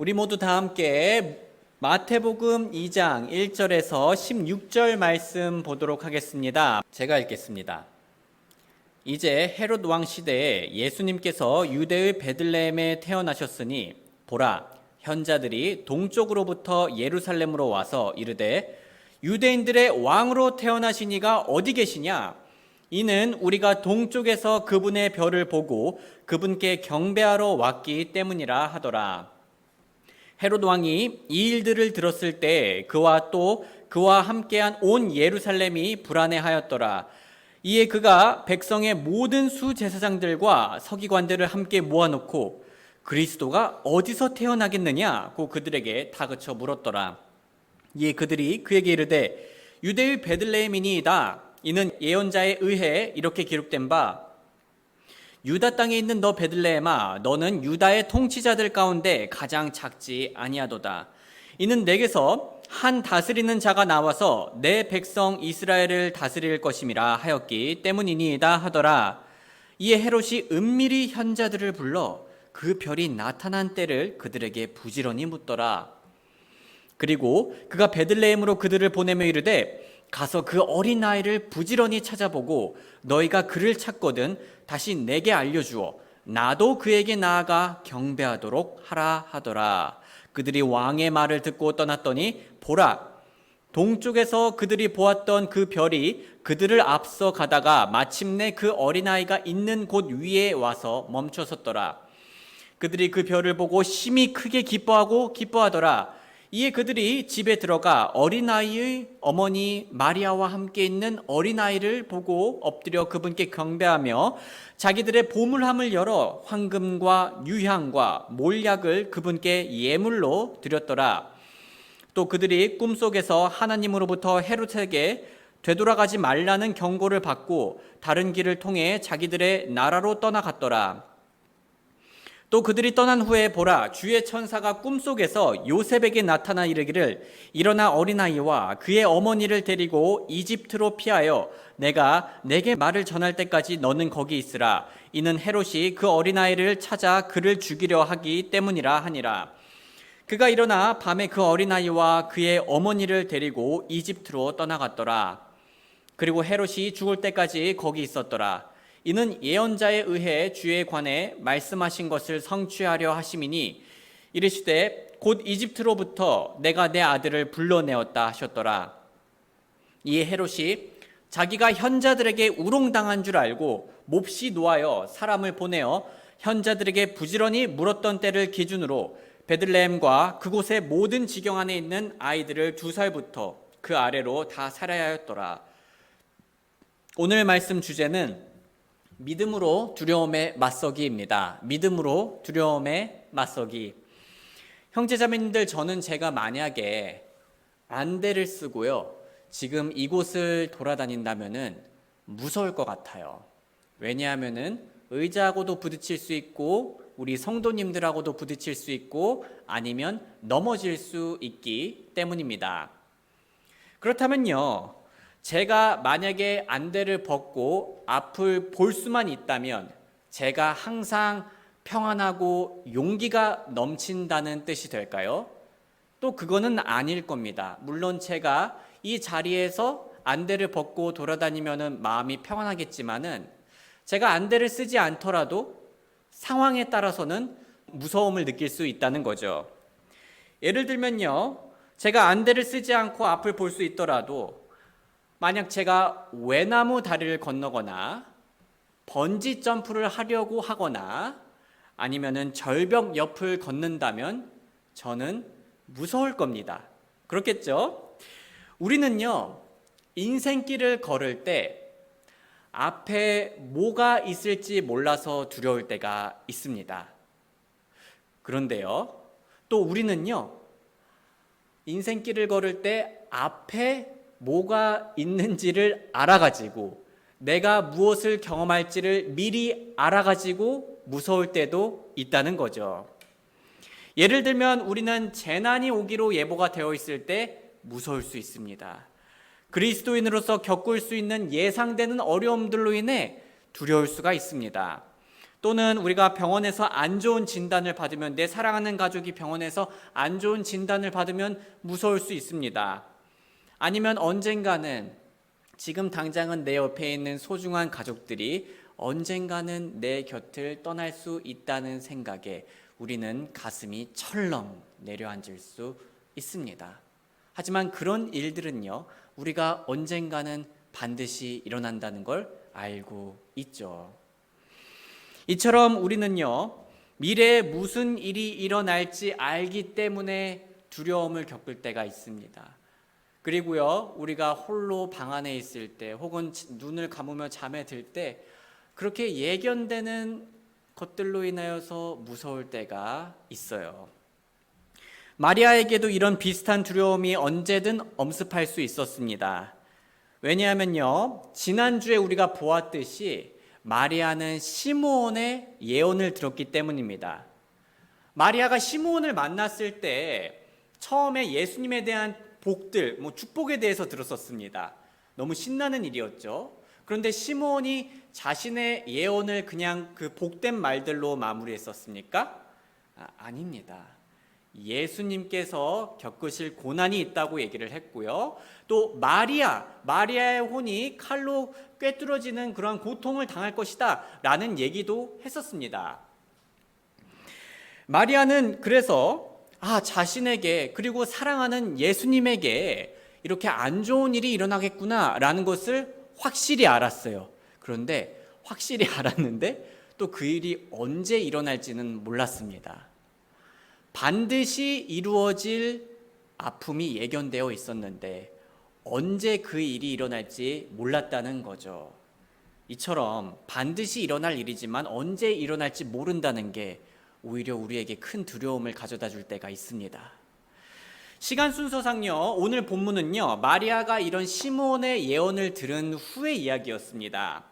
우리 모두 다 함께 마태복음 2장 1절에서 16절 말씀 보도록 하겠습니다. 제가 읽겠습니다. 이제 헤롯 왕 시대에 예수님께서 유대의 베들레헴에 태어나셨으니 보라, 현자들이 동쪽으로부터 예루살렘으로 와서 이르되 유대인들의 왕으로 태어나신 이가 어디 계시냐? 이는 우리가 동쪽에서 그분의 별을 보고 그분께 경배하러 왔기 때문이라 하더라. 헤롯 왕이 이 일들을 들었을 때 그와 또 그와 함께한 온 예루살렘이 불안해하였더라. 이에 그가 백성의 모든 수제사장들과 서기관들을 함께 모아놓고 그리스도가 어디서 태어나겠느냐고 그들에게 다그쳐 물었더라. 이에 그들이 그에게 이르되 유대의 베들레헴이니이다. 이는 예언자에 의해 이렇게 기록된 바 유다 땅에 있는 너 베들레헴아, 너는 유다의 통치자들 가운데 가장 작지 아니하도다. 이는 내게서 한 다스리는 자가 나와서 내 백성 이스라엘을 다스릴 것임이라 하였기 때문이니이다 하더라. 이에 헤롯이 은밀히 현자들을 불러 그 별이 나타난 때를 그들에게 부지런히 묻더라. 그리고 그가 베들레헴으로 그들을 보내며 이르되 가서 그 어린 아이를 부지런히 찾아보고 너희가 그를 찾거든 다시 내게 알려주어 나도 그에게 나아가 경배하도록 하라 하더라. 그들이 왕의 말을 듣고 떠났더니 보라, 동쪽에서 그들이 보았던 그 별이 그들을 앞서 가다가 마침내 그 어린아이가 있는 곳 위에 와서 멈춰섰더라. 그들이 그 별을 보고 심히 크게 기뻐하더라. 이에 그들이 집에 들어가 어린아이의 어머니 마리아와 함께 있는 어린아이를 보고 엎드려 그분께 경배하며 자기들의 보물함을 열어 황금과 유향과 몰약을 그분께 예물로 드렸더라. 또 그들이 꿈속에서 하나님으로부터 헤롯에게 되돌아가지 말라는 경고를 받고 다른 길을 통해 자기들의 나라로 떠나갔더라. 또 그들이 떠난 후에 보라, 주의 천사가 꿈속에서 요셉에게 나타나 이르기를 일어나 어린아이와 그의 어머니를 데리고 이집트로 피하여 내가 내게 말을 전할 때까지 너는 거기 있으라. 이는 헤롯이 그 어린아이를 찾아 그를 죽이려 하기 때문이라 하니라. 그가 일어나 밤에 그 어린아이와 그의 어머니를 데리고 이집트로 떠나갔더라. 그리고 헤롯이 죽을 때까지 거기 있었더라. 이는 예언자에 의해 주에 관해 말씀하신 것을 성취하려 하심이니 이르시되 곧 이집트로부터 내가 내 아들을 불러내었다 하셨더라. 이에 헤롯이 자기가 현자들에게 우롱당한 줄 알고 몹시 노하여 사람을 보내어 현자들에게 부지런히 물었던 때를 기준으로 베들레헴과 그곳의 모든 지경 안에 있는 아이들을 2살부터 그 아래로 다 살해야 하였더라. 오늘 말씀 주제는 믿음으로 두려움에 맞서기입니다. 믿음으로 두려움에 맞서기. 형제자매님들, 저는 제가 만약에 안대를 쓰고요 지금 이곳을 돌아다닌다면은 무서울 것 같아요. 왜냐하면은 의자하고도 부딪힐 수 있고 우리 성도님들하고도 부딪힐 수 있고 아니면 넘어질 수 있기 때문입니다. 그렇다면요, 제가 만약에 안대를 벗고 앞을 볼 수만 있다면 제가 항상 평안하고 용기가 넘친다는 뜻이 될까요? 또 그거는 아닐 겁니다. 물론 제가 이 자리에서 안대를 벗고 돌아다니면 마음이 평안하겠지만은 제가 안대를 쓰지 않더라도 상황에 따라서는 무서움을 느낄 수 있다는 거죠. 예를 들면요, 제가 안대를 쓰지 않고 앞을 볼 수 있더라도 만약 제가 외나무 다리를 건너거나 번지 점프를 하려고 하거나 아니면은 절벽 옆을 걷는다면 저는 무서울 겁니다. 그렇겠죠? 우리는요, 인생길을 걸을 때 앞에 뭐가 있을지 몰라서 두려울 때가 있습니다. 그런데요, 또 우리는요, 인생길을 걸을 때 앞에 뭐가 있는지를 알아가지고 내가 무엇을 경험할지를 미리 알아가지고 무서울 때도 있다는 거죠. 예를 들면 우리는 재난이 오기로 예보가 되어 있을 때 무서울 수 있습니다. 그리스도인으로서 겪을 수 있는 예상되는 어려움들로 인해 두려울 수가 있습니다. 또는 우리가 병원에서 안 좋은 진단을 받으면, 내 사랑하는 가족이 병원에서 안 좋은 진단을 받으면 무서울 수 있습니다. 아니면 언젠가는, 지금 당장은 내 옆에 있는 소중한 가족들이 언젠가는 내 곁을 떠날 수 있다는 생각에 우리는 가슴이 철렁 내려앉을 수 있습니다. 하지만 그런 일들은요, 우리가 언젠가는 반드시 일어난다는 걸 알고 있죠. 이처럼 우리는요, 미래에 무슨 일이 일어날지 알기 때문에 두려움을 겪을 때가 있습니다. 그리고요, 우리가 홀로 방 안에 있을 때, 혹은 눈을 감으며 잠에 들 때 그렇게 예견되는 것들로 인하여서 무서울 때가 있어요. 마리아에게도 이런 비슷한 두려움이 언제든 엄습할 수 있었습니다. 왜냐하면요, 지난주에 우리가 보았듯이 마리아는 시므온의 예언을 들었기 때문입니다. 마리아가 시므온을 만났을 때 처음에 예수님에 대한 복들, 축복에 대해서 들었었습니다. 너무 신나는 일이었죠. 그런데 시므온이 자신의 예언을 그냥 그 복된 말들로 마무리했었습니까? 아닙니다. 예수님께서 겪으실 고난이 있다고 얘기를 했고요. 또 마리아의 혼이 칼로 꿰뚫어지는 그런 고통을 당할 것이다 라는 얘기도 했었습니다. 마리아는 그래서 자신에게, 그리고 사랑하는 예수님에게 이렇게 안 좋은 일이 일어나겠구나 라는 것을 확실히 알았어요. 그런데 확실히 알았는데 또 그 일이 언제 일어날지는 몰랐습니다. 반드시 이루어질 아픔이 예견되어 있었는데 언제 그 일이 일어날지 몰랐다는 거죠. 이처럼 반드시 일어날 일이지만 언제 일어날지 모른다는 게 오히려 우리에게 큰 두려움을 가져다 줄 때가 있습니다. 시간 순서상요, 오늘 본문은요, 마리아가 이런 시므온의 예언을 들은 후의 이야기였습니다.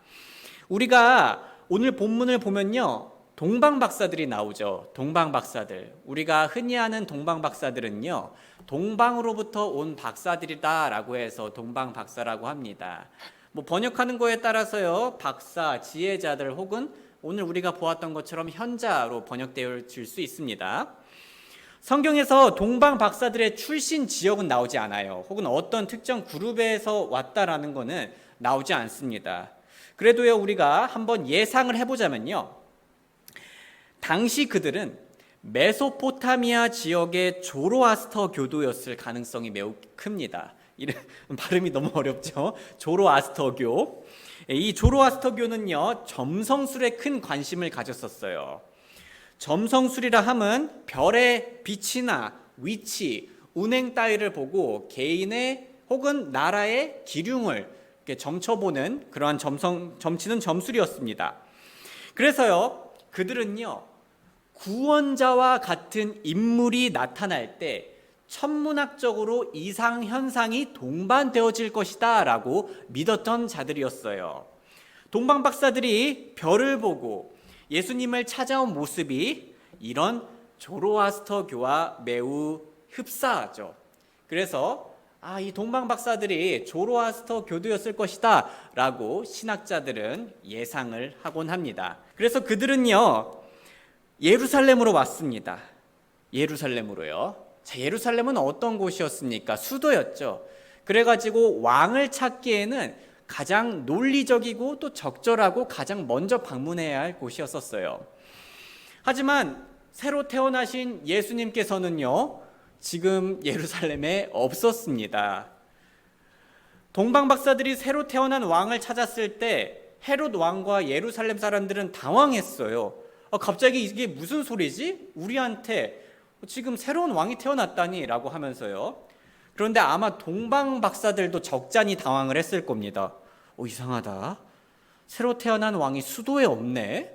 우리가 오늘 본문을 보면요, 동방박사들이 나오죠. 동방박사들. 우리가 흔히 아는 동방박사들은요, 동방으로부터 온 박사들이다라고 해서 동방박사라고 합니다. 번역하는 거에 따라서요, 박사, 지혜자들, 혹은 오늘 우리가 보았던 것처럼 현자로 번역되어질 수 있습니다. 성경에서 동방박사들의 출신 지역은 나오지 않아요. 혹은 어떤 특정 그룹에서 왔다라는 것은 나오지 않습니다. 그래도요, 우리가 한번 예상을 해보자면요, 당시 그들은 메소포타미아 지역의 조로아스터 교도였을 가능성이 매우 큽니다. 발음이 너무 어렵죠? 조로아스터교. 이 조로아스터교는요, 점성술에 큰 관심을 가졌었어요. 점성술이라 함은 별의 빛이나 위치, 운행 따위를 보고 개인의 혹은 나라의 기륭을 점쳐보는 그러한 점치는 점술이었습니다. 그래서요, 그들은요, 구원자와 같은 인물이 나타날 때 천문학적으로 이상 현상이 동반되어질 것이다 라고 믿었던 자들이었어요. 동방박사들이 별을 보고 예수님을 찾아온 모습이 이런 조로아스터교와 매우 흡사하죠. 그래서 이 동방박사들이 조로아스터 교도였을 것이다 라고 신학자들은 예상을 하곤 합니다. 그래서 그들은요, 예루살렘으로 왔습니다. 예루살렘으로요. 예루살렘은 어떤 곳이었습니까? 수도였죠. 그래가지고 왕을 찾기에는 가장 논리적이고 또 적절하고 가장 먼저 방문해야 할 곳이었어요. 하지만 새로 태어나신 예수님께서는요, 지금 예루살렘에 없었습니다. 동방박사들이 새로 태어난 왕을 찾았을 때 헤롯 왕과 예루살렘 사람들은 당황했어요. 갑자기 이게 무슨 소리지? 우리한테 지금 새로운 왕이 태어났다니 라고 하면서요. 그런데 아마 동방박사들도 적잖이 당황을 했을 겁니다. 이상하다. 새로 태어난 왕이 수도에 없네.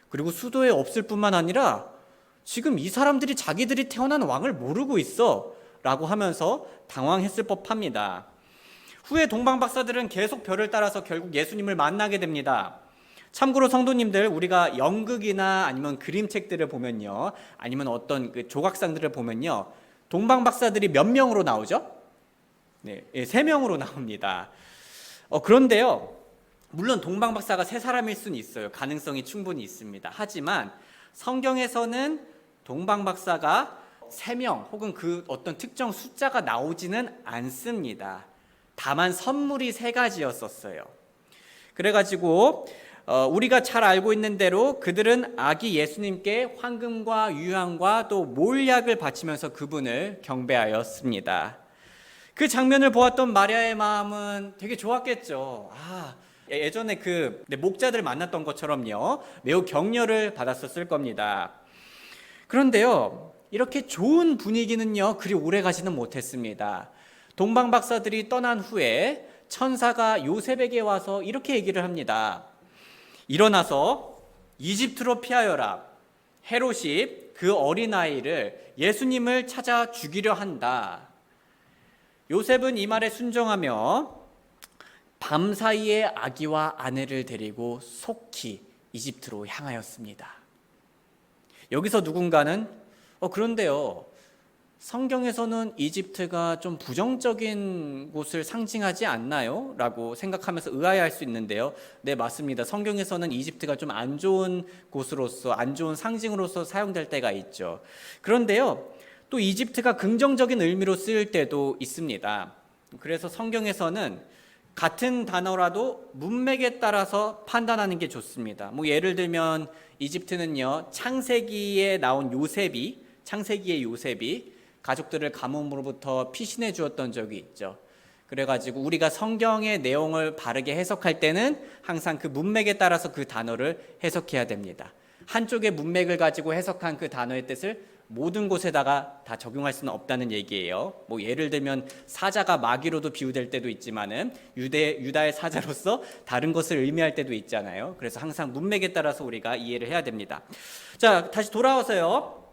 그리고 수도에 없을 뿐만 아니라 지금 이 사람들이 자기들이 태어난 왕을 모르고 있어 라고 하면서 당황했을 법합니다. 후에 동방박사들은 계속 별을 따라서 결국 예수님을 만나게 됩니다. 참고로 성도님들, 우리가 연극이나 아니면 그림책들을 보면요, 아니면 어떤 그 조각상들을 보면요, 동방박사들이 몇 명으로 나오죠? 네, 3명으로 나옵니다. 그런데요, 물론 동방박사가 세 사람일 수는 있어요. 가능성이 충분히 있습니다. 하지만 성경에서는 동방박사가 3명 혹은 그 어떤 특정 숫자가 나오지는 않습니다. 다만 선물이 3가지였었어요. 그래가지고 우리가 잘 알고 있는 대로 그들은 아기 예수님께 황금과 유향과 또 몰약을 바치면서 그분을 경배하였습니다. 그 장면을 보았던 마리아의 마음은 되게 좋았겠죠. 예전에 그 목자들 만났던 것처럼요, 매우 격려를 받았었을 겁니다. 그런데요, 이렇게 좋은 분위기는요 그리 오래 가지는 못했습니다. 동방박사들이 떠난 후에 천사가 요셉에게 와서 이렇게 얘기를 합니다. 일어나서 이집트로 피하여라. 헤롯이 그 어린아이를 예수님을 찾아 죽이려 한다. 요셉은 이 말에 순종하며 밤사이에 아기와 아내를 데리고 속히 이집트로 향하였습니다. 여기서 누군가는 그런데요, 성경에서는 이집트가 좀 부정적인 곳을 상징하지 않나요? 라고 생각하면서 의아해할 수 있는데요. 네, 맞습니다. 성경에서는 이집트가 좀 안 좋은 곳으로서, 안 좋은 상징으로서 사용될 때가 있죠. 그런데요, 또 이집트가 긍정적인 의미로 쓰일 때도 있습니다. 그래서 성경에서는 같은 단어라도 문맥에 따라서 판단하는 게 좋습니다. 예를 들면 이집트는요, 창세기에 나온 창세기의 요셉이 가족들을 가뭄으로부터 피신해 주었던 적이 있죠. 그래가지고 우리가 성경의 내용을 바르게 해석할 때는 항상 그 문맥에 따라서 그 단어를 해석해야 됩니다. 한쪽의 문맥을 가지고 해석한 그 단어의 뜻을 모든 곳에다가 다 적용할 수는 없다는 얘기예요. 예를 들면 사자가 마귀로도 비유될 때도 있지만은 유다의 사자로서 다른 것을 의미할 때도 있잖아요. 그래서 항상 문맥에 따라서 우리가 이해를 해야 됩니다. 자, 다시 돌아와서요.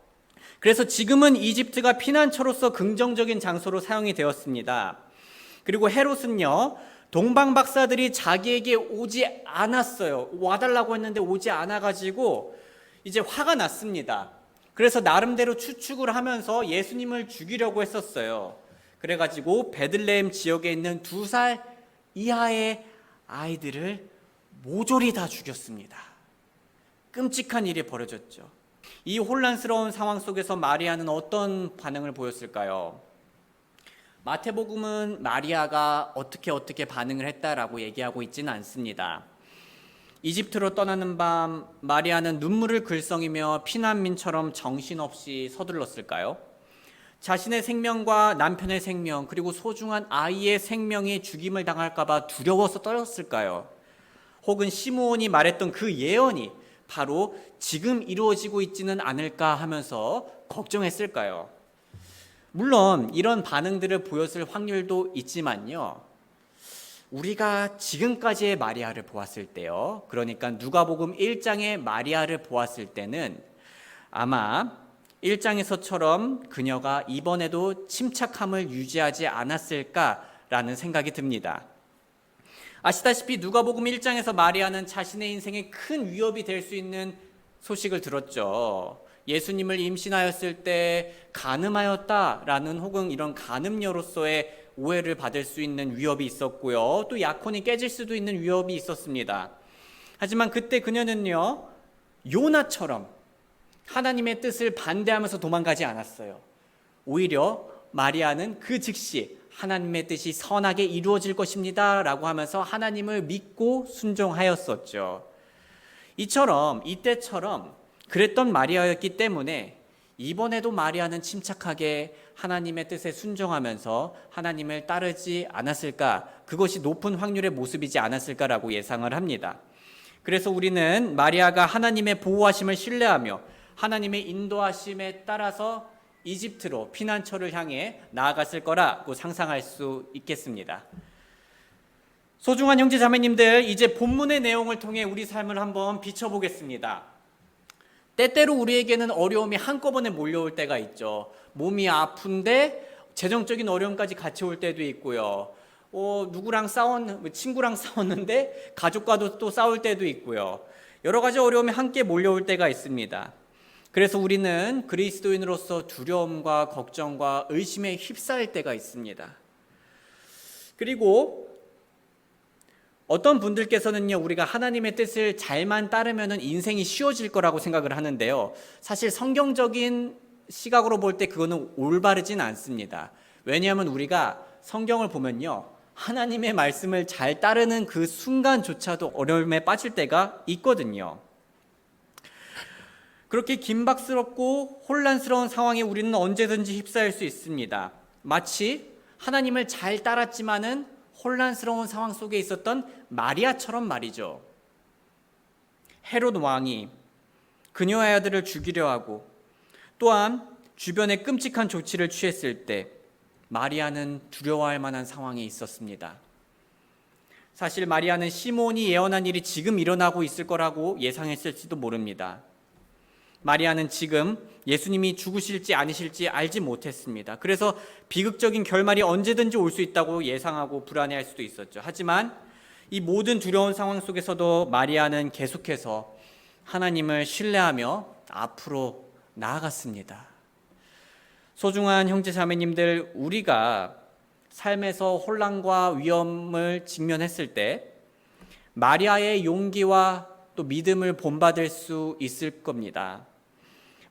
그래서 지금은 이집트가 피난처로서 긍정적인 장소로 사용이 되었습니다. 그리고 헤롯은요, 동방박사들이 자기에게 오지 않았어요. 와달라고 했는데 오지 않아가지고 이제 화가 났습니다. 그래서 나름대로 추측을 하면서 예수님을 죽이려고 했었어요. 그래가지고 베들레헴 지역에 있는 2살 이하의 아이들을 모조리 다 죽였습니다. 끔찍한 일이 벌어졌죠. 이 혼란스러운 상황 속에서 마리아는 어떤 반응을 보였을까요? 마태복음은 마리아가 어떻게 반응을 했다라고 얘기하고 있지는 않습니다. 이집트로 떠나는 밤 마리아는 눈물을 글썽이며 피난민처럼 정신없이 서둘렀을까요? 자신의 생명과 남편의 생명 그리고 소중한 아이의 생명이 죽임을 당할까 봐 두려워서 떨었을까요? 혹은 시므온이 말했던 그 예언이 바로 지금 이루어지고 있지는 않을까 하면서 걱정했을까요? 물론 이런 반응들을 보였을 확률도 있지만요, 우리가 지금까지의 마리아를 보았을 때요, 그러니까 누가복음 1장의 마리아를 보았을 때는 아마 1장에서처럼 그녀가 이번에도 침착함을 유지하지 않았을까라는 생각이 듭니다. 아시다시피 누가복음 1장에서 마리아는 자신의 인생에 큰 위협이 될 수 있는 소식을 들었죠. 예수님을 임신하였을 때 간음하였다라는 혹은 이런 간음녀로서의 오해를 받을 수 있는 위협이 있었고요. 또 약혼이 깨질 수도 있는 위협이 있었습니다. 하지만 그때 그녀는요, 요나처럼 하나님의 뜻을 반대하면서 도망가지 않았어요. 오히려 마리아는 그 즉시 하나님의 뜻이 선하게 이루어질 것입니다 라고 하면서 하나님을 믿고 순종하였었죠. 이때처럼 그랬던 마리아였기 때문에 이번에도 마리아는 침착하게 하나님의 뜻에 순종하면서 하나님을 따르지 않았을까, 그것이 높은 확률의 모습이지 않았을까라고 예상을 합니다. 그래서 우리는 마리아가 하나님의 보호하심을 신뢰하며 하나님의 인도하심에 따라서 이집트로 피난처를 향해 나아갔을 거라고 상상할 수 있겠습니다. 소중한 형제 자매님들, 이제 본문의 내용을 통해 우리 삶을 한번 비춰보겠습니다. 때때로 우리에게는 어려움이 한꺼번에 몰려올 때가 있죠. 몸이 아픈데 재정적인 어려움까지 같이 올 때도 있고요. 친구랑 싸웠는데 가족과도 또 싸울 때도 있고요. 여러 가지 어려움이 함께 몰려올 때가 있습니다. 그래서 우리는 그리스도인으로서 두려움과 걱정과 의심에 휩싸일 때가 있습니다. 그리고 어떤 분들께서는요, 우리가 하나님의 뜻을 잘만 따르면은 인생이 쉬워질 거라고 생각을 하는데요. 사실 성경적인 시각으로 볼 때 그거는 올바르진 않습니다. 왜냐하면 우리가 성경을 보면요, 하나님의 말씀을 잘 따르는 그 순간조차도 어려움에 빠질 때가 있거든요. 그렇게 긴박스럽고 혼란스러운 상황에 우리는 언제든지 휩싸일 수 있습니다. 마치 하나님을 잘 따랐지만은 혼란스러운 상황 속에 있었던 마리아처럼 말이죠. 헤롯 왕이 그녀의 아들을 죽이려 하고 또한 주변에 끔찍한 조치를 취했을 때 마리아는 두려워할 만한 상황에 있었습니다. 사실 마리아는 시몬이 예언한 일이 지금 일어나고 있을 거라고 예상했을지도 모릅니다. 마리아는 지금 예수님이 죽으실지 아니실지 알지 못했습니다. 그래서 비극적인 결말이 언제든지 올 수 있다고 예상하고 불안해할 수도 있었죠. 하지만 이 모든 두려운 상황 속에서도 마리아는 계속해서 하나님을 신뢰하며 앞으로 나아갔습니다. 소중한 형제 자매님들, 우리가 삶에서 혼란과 위험을 직면했을 때 마리아의 용기와 또 믿음을 본받을 수 있을 겁니다.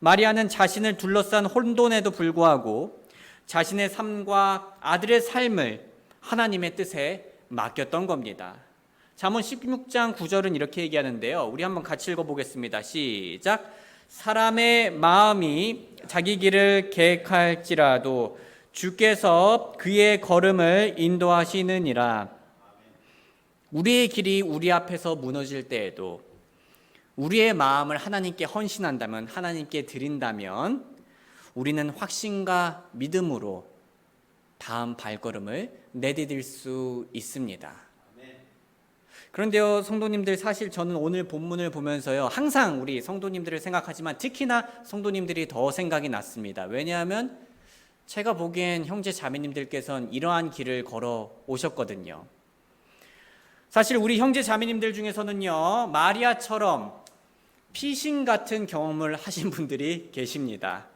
마리아는 자신을 둘러싼 혼돈에도 불구하고 자신의 삶과 아들의 삶을 하나님의 뜻에 맡겼던 겁니다. 잠언 16장 9절은 이렇게 얘기하는데요. 우리 한번 같이 읽어보겠습니다. 시작. 사람의 마음이 자기 길을 계획할지라도 주께서 그의 걸음을 인도하시느니라. 우리의 길이 우리 앞에서 무너질 때에도 우리의 마음을 하나님께 헌신한다면, 하나님께 드린다면 우리는 확신과 믿음으로 다음 발걸음을 내디딜 수 있습니다. 그런데요, 성도님들, 사실 저는 오늘 본문을 보면서요, 항상 우리 성도님들을 생각하지만 특히나 성도님들이 더 생각이 났습니다. 왜냐하면 제가 보기엔 형제 자매님들께서는 이러한 길을 걸어 오셨거든요. 사실 우리 형제 자매님들 중에서는요, 마리아처럼 피신 같은 경험을 하신 분들이 계십니다.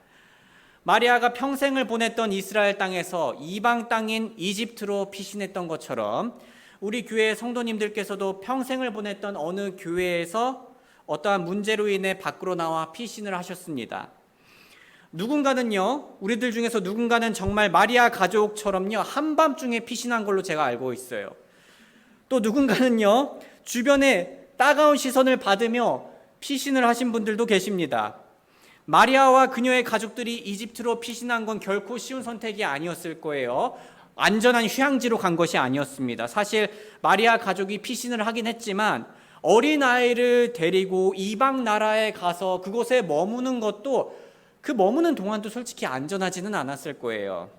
마리아가 평생을 보냈던 이스라엘 땅에서 이방 땅인 이집트로 피신했던 것처럼 우리 교회 성도님들께서도 평생을 보냈던 어느 교회에서 어떠한 문제로 인해 밖으로 나와 피신을 하셨습니다. 누군가는요, 우리들 중에서 누군가는 정말 마리아 가족처럼요, 한밤중에 피신한 걸로 제가 알고 있어요. 또 누군가는요, 주변에 따가운 시선을 받으며 피신을 하신 분들도 계십니다. 마리아와 그녀의 가족들이 이집트로 피신한 건 결코 쉬운 선택이 아니었을 거예요. 안전한 휴양지로 간 것이 아니었습니다. 사실 마리아 가족이 피신을 하긴 했지만 어린아이를 데리고 이방 나라에 가서 그곳에 머무는 것도, 그 머무는 동안도 솔직히 안전하지는 않았을 거예요.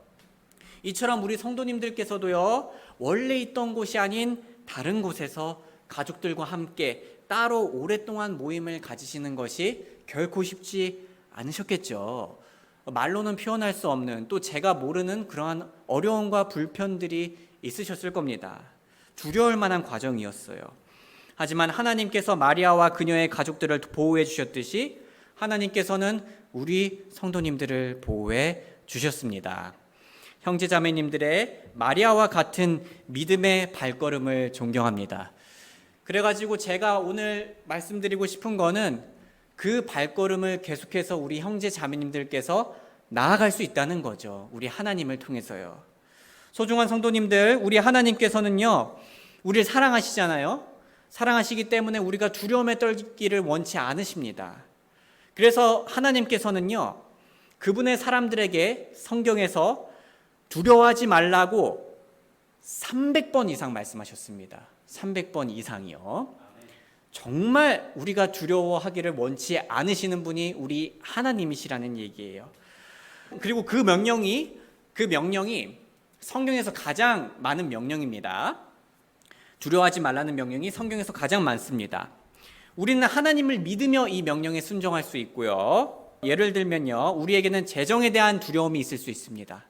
이처럼 우리 성도님들께서도요, 원래 있던 곳이 아닌 다른 곳에서 가족들과 함께 따로 오랫동안 모임을 가지시는 것이 결코 쉽지 않으셨겠죠. 말로는 표현할 수 없는, 또 제가 모르는 그러한 어려움과 불편들이 있으셨을 겁니다. 두려울 만한 과정이었어요. 하지만 하나님께서 마리아와 그녀의 가족들을 보호해 주셨듯이 하나님께서는 우리 성도님들을 보호해 주셨습니다. 형제자매님들의 마리아와 같은 믿음의 발걸음을 존경합니다. 그래가지고 제가 오늘 말씀드리고 싶은 거는 그 발걸음을 계속해서 우리 형제 자매님들께서 나아갈 수 있다는 거죠. 우리 하나님을 통해서요. 소중한 성도님들, 우리 하나님께서는요, 우리를 사랑하시잖아요. 사랑하시기 때문에 우리가 두려움에 떨기를 원치 않으십니다. 그래서 하나님께서는요, 그분의 사람들에게 성경에서 두려워하지 말라고 300번 이상 말씀하셨습니다. 300번 이상이요. 정말 우리가 두려워하기를 원치 않으시는 분이 우리 하나님이시라는 얘기예요. 그리고 그 명령이 성경에서 가장 많은 명령입니다. 두려워하지 말라는 명령이 성경에서 가장 많습니다. 우리는 하나님을 믿으며 이 명령에 순종할 수 있고요. 예를 들면요, 우리에게는 재정에 대한 두려움이 있을 수 있습니다.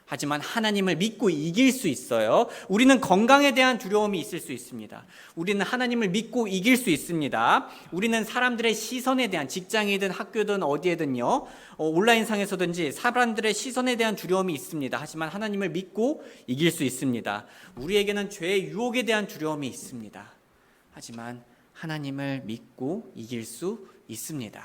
하지만 하나님을 믿고 이길 수 있어요. 우리는 건강에 대한 두려움이 있을 수 있습니다. 우리는 하나님을 믿고 이길 수 있습니다. 우리는 사람들의 시선에 대한, 직장이든 학교든 어디에든요, 온라인상에서든지 사람들의 시선에 대한 두려움이 있습니다. 하지만 하나님을 믿고 이길 수 있습니다. 우리에게는 죄의 유혹에 대한 두려움이 있습니다. 하지만 하나님을 믿고 이길 수 있습니다.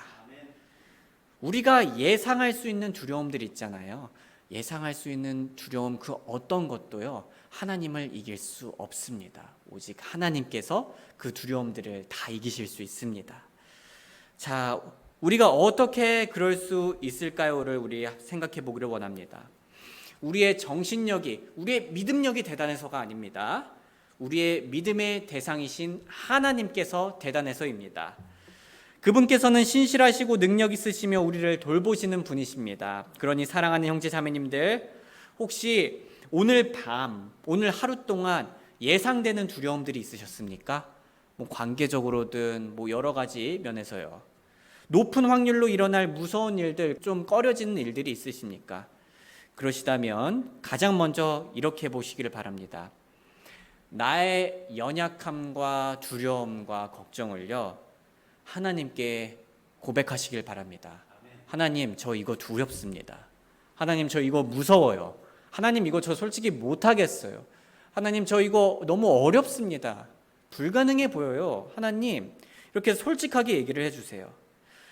우리가 예상할 수 있는 두려움들 있잖아요. 예상할 수 있는 두려움 그 어떤 것도요, 하나님을 이길 수 없습니다. 오직 하나님께서 그 두려움들을 다 이기실 수 있습니다. 자, 우리가 어떻게 그럴 수 있을까요를 우리 생각해 보기를 원합니다. 우리의 정신력이, 우리의 믿음력이 대단해서가 아닙니다. 우리의 믿음의 대상이신 하나님께서 대단해서입니다. 그분께서는 신실하시고 능력 있으시며 우리를 돌보시는 분이십니다. 그러니 사랑하는 형제 자매님들, 혹시 오늘 밤, 오늘 하루 동안 예상되는 두려움들이 있으셨습니까? 관계적으로든 여러 가지 면에서요. 높은 확률로 일어날 무서운 일들, 좀 꺼려지는 일들이 있으십니까? 그러시다면 가장 먼저 이렇게 보시기를 바랍니다. 나의 연약함과 두려움과 걱정을요, 하나님께 고백하시길 바랍니다. 하나님, 저 이거 두렵습니다. 하나님, 저 이거 무서워요. 하나님, 이거 저 솔직히 못하겠어요. 하나님, 저 이거 너무 어렵습니다. 불가능해 보여요. 하나님, 이렇게 솔직하게 얘기를 해주세요.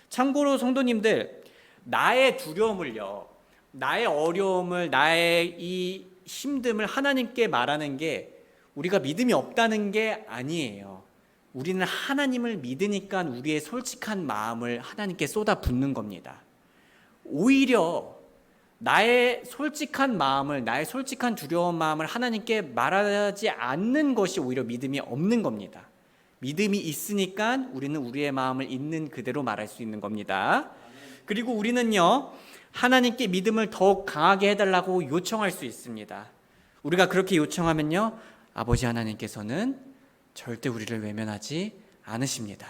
참고로 성도님들, 나의 두려움을요, 나의 어려움을, 나의 이 힘듦을 하나님께 말하는 게 우리가 믿음이 없다는 게 아니에요. 우리는 하나님을 믿으니까 우리의 솔직한 마음을 하나님께 쏟아붓는 겁니다. 오히려 나의 솔직한 마음을, 나의 솔직한 두려운 마음을 하나님께 말하지 않는 것이 오히려 믿음이 없는 겁니다. 믿음이 있으니까 우리는 우리의 마음을 있는 그대로 말할 수 있는 겁니다. 그리고 우리는요, 하나님께 믿음을 더욱 강하게 해달라고 요청할 수 있습니다. 우리가 그렇게 요청하면요, 아버지 하나님께서는 절대 우리를 외면하지 않으십니다.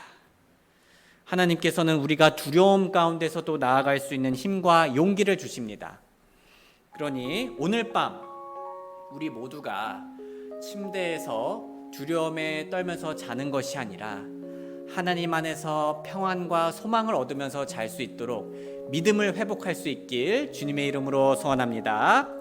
하나님께서는 우리가 두려움 가운데서도 나아갈 수 있는 힘과 용기를 주십니다. 그러니 오늘 밤 우리 모두가 침대에서 두려움에 떨면서 자는 것이 아니라 하나님 안에서 평안과 소망을 얻으면서 잘 수 있도록 믿음을 회복할 수 있길 주님의 이름으로 소원합니다.